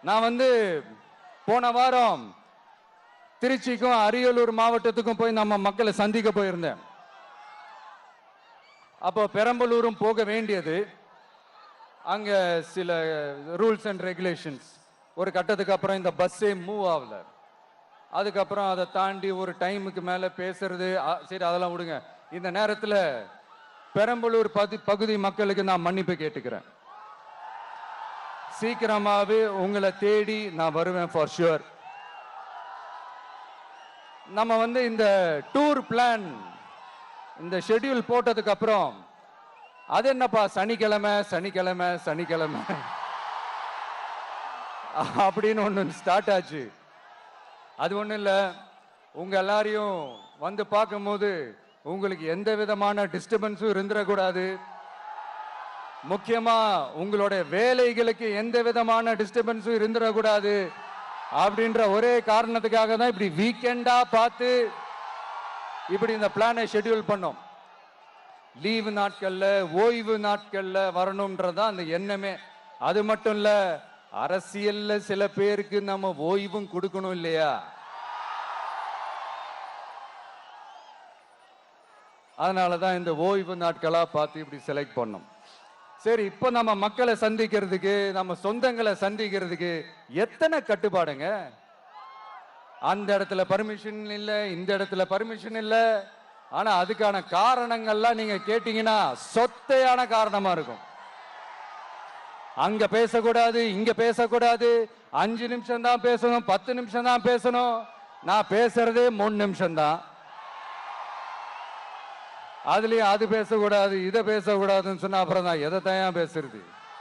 நான் போன வாரம் திருச்சிக்கும் அரியலூர் மாவட்டத்துக்கும் போய் நம்ம மக்களை சந்திக்க போயிருந்தேன். அப்போ பெரம்பலூரும் போக வேண்டியது. அங்க சில ரூல்ஸ் அண்ட் ரெகுலேஷன்ஸ் ஒரு கட்டத்துக்கு அப்புறம் இந்த பஸ்ஸே மூவ் ஆகல. அதுக்கப்புறம் அதை தாண்டி ஒரு டைமுக்கு மேல பேசுறது, சரி அதெல்லாம் விடுங்க. இந்த நேரத்தில் பெரம்பலூர் பகுதி மக்களுக்கு நான் மன்னிப்பு கேட்டுக்கிறேன். சீக்கிரமாவே உங்களை தேடி நான் வருவேன் ஃபார் ஷுவர். நம்ம இந்த டூர் பிளான் இந்த ஷெட்யூல் போட்டதுக்கு அப்புறம் அது என்னப்பா சனிக்கிழமை சனிக்கிழமை சனிக்கிழமை அப்படின்னு ஒன்று ஸ்டார்ட் ஆச்சு. அது ஒன்றும் இல்லை, உங்க எல்லாரையும் பார்க்கும்போது உங்களுக்கு எந்த விதமான டிஸ்டர்பன்ஸும் இருந்துடக்கூடாது. முக்கியமா உங்களுடைய வேலைகளுக்கு எந்த விதமான டிஸ்டர்பன்ஸும் இருந்துடக்கூடாது அப்படின்ற ஒரே காரணத்துக்காக தான் இப்படி வீக்கெண்டா பார்த்து இப்படி இந்த பிளானை ஷெட்யூல் பண்ணோம். லீவு நாட்கள்ல ஓய்வு நாட்கள்ல வரணும்ன்றதான் அந்த எண்ணமே. அது மட்டும் இல்ல, அரசியல்ல சில பேருக்கு நம்ம ஓய்வும் கொடுக்கணும் இல்லையா? அதனாலதான் இந்த ஓய்வு நாட்களா பார்த்து இப்படி செலக்ட் பண்ணோம். சரி, இப்போ நம்ம மக்களை சந்திக்கிறதுக்கு, நம்ம சொந்தங்களை சந்திக்கிறதுக்கு எத்தனை கட்டுப்பாடுங்க. அந்த இடத்துல பர்மிஷன் இல்ல, இந்த இடத்துல பர்மிஷன் இல்ல. ஆனா அதுக்கான காரணங்கள்லாம் நீங்க கேட்டீங்கன்னா சொத்தையான காரணமா இருக்கும். அங்க பேசக்கூடாது, இங்க பேசக்கூடாது, 5 நிமிஷம் தான் பேசணும், 10 நிமிஷம் தான் பேசணும். நான் பேசுறதே 3 நிமிஷம் தான். அதுலயும் அது பேசக்கூடாது, இதை பேசக்கூடாதுன்னு சொன்னா அப்புறம் நான் எதை தான் பேசுறது?